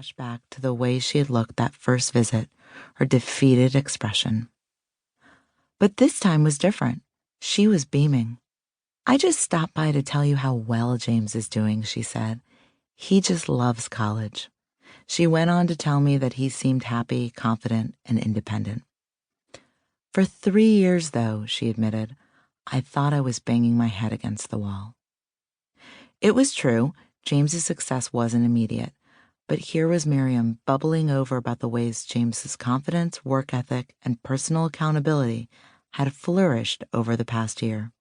flash back to the way she had looked that first visit, her defeated expression. But this time was different. She was beaming. "I just stopped by to tell you how well James is doing," she said. "He just loves college." She went on to tell me that he seemed happy, confident, and independent. "For 3 years, though," she admitted, "I thought I was banging my head against the wall." It was true, James's success wasn't immediate, but here was Miriam bubbling over about the ways James's confidence, work ethic, and personal accountability had flourished over the past year.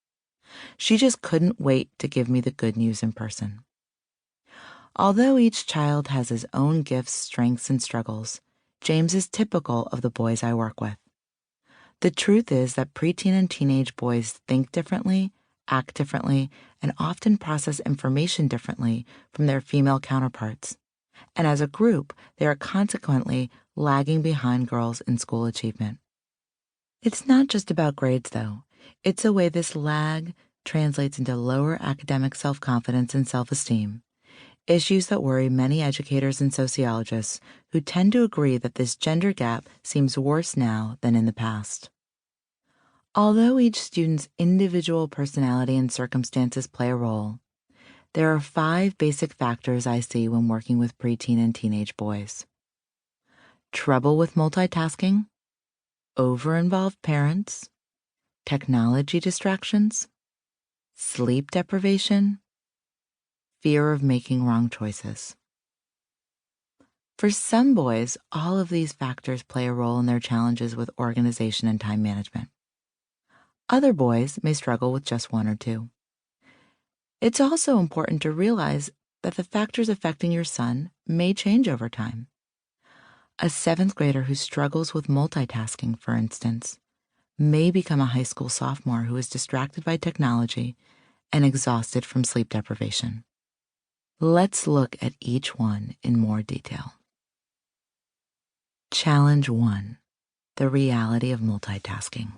She just couldn't wait to give me the good news in person. Although each child has his own gifts, strengths, and struggles, James is typical of the boys I work with. The truth is that preteen and teenage boys think differently, act differently, and often process information differently from their female counterparts. And as a group, they are consequently lagging behind girls in school achievement. It's not just about grades, though. It's a way this lag translates into lower academic self-confidence and self-esteem, issues that worry many educators and sociologists who tend to agree that this gender gap seems worse now than in the past. Although each student's individual personality and circumstances play a role, there are 5 basic factors I see when working with preteen and teenage boys. Trouble with multitasking, over-involved parents, technology distractions, sleep deprivation, fear of making wrong choices. For some boys, all of these factors play a role in their challenges with organization and time management. Other boys may struggle with just 1 or 2. It's also important to realize that the factors affecting your son may change over time. A 7th grader who struggles with multitasking, for instance, may become a high school sophomore who is distracted by technology and exhausted from sleep deprivation. Let's look at each one in more detail. Challenge 1: the reality of multitasking.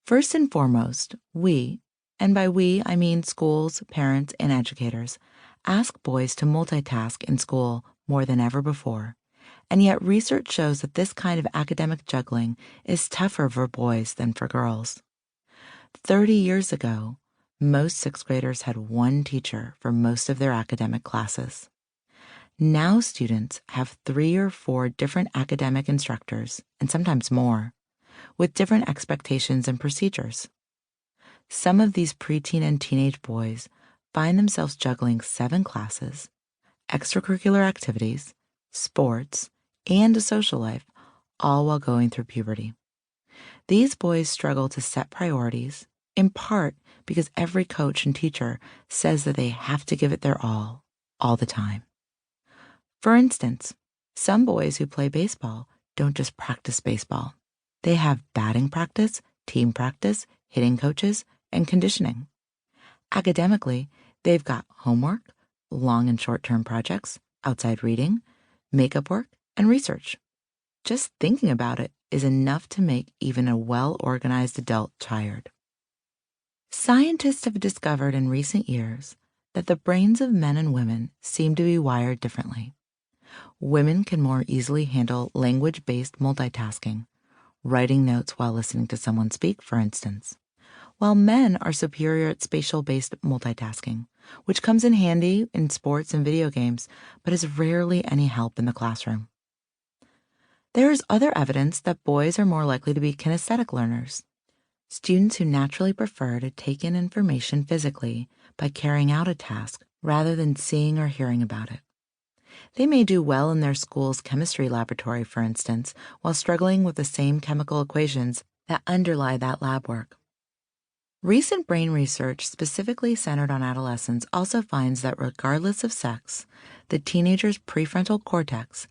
First and foremost, we, and by we I mean schools, parents, and educators, ask boys to multitask in school more than ever before, and yet research shows that this kind of academic juggling is tougher for boys than for girls. 30 years ago, most 6th graders had 1 teacher for most of their academic classes. Now students have 3 or 4 different academic instructors, and sometimes more, with different expectations and procedures. Some of these preteen and teenage boys find themselves juggling 7 classes, extracurricular activities, sports, and a social life, all while going through puberty. These boys struggle to set priorities, in part because every coach and teacher says that they have to give it their all the time. For instance, some boys who play baseball don't just practice baseball. They have batting practice, team practice, hitting coaches, and conditioning. Academically, they've got homework, long and short-term projects, outside reading, makeup work, and research. Just thinking about it is enough to make even a well-organized adult tired. Scientists have discovered in recent years that the brains of men and women seem to be wired differently. Women can more easily handle language-based multitasking, writing notes while listening to someone speak, for instance, while men are superior at spatial-based multitasking, which comes in handy in sports and video games, but is rarely any help in the classroom. There is other evidence that boys are more likely to be kinesthetic learners, students who naturally prefer to take in information physically by carrying out a task rather than seeing or hearing about it. They may do well in their school's chemistry laboratory, for instance, while struggling with the same chemical equations that underlie that lab work. Recent brain research specifically centered on adolescents also finds that regardless of sex, the teenager's prefrontal cortex,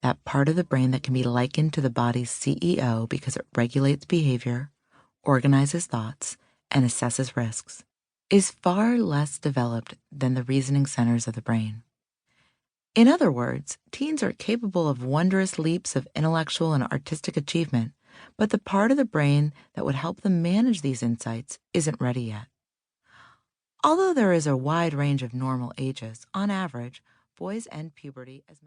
that part of the brain that can be likened to the body's CEO because it regulates behavior, organizes thoughts, and assesses risks, is far less developed than the reasoning centers of the brain. In other words, teens are capable of wondrous leaps of intellectual and artistic achievement, but the part of the brain that would help them manage these insights isn't ready yet. Although there is a wide range of normal ages, on average, boys end puberty as many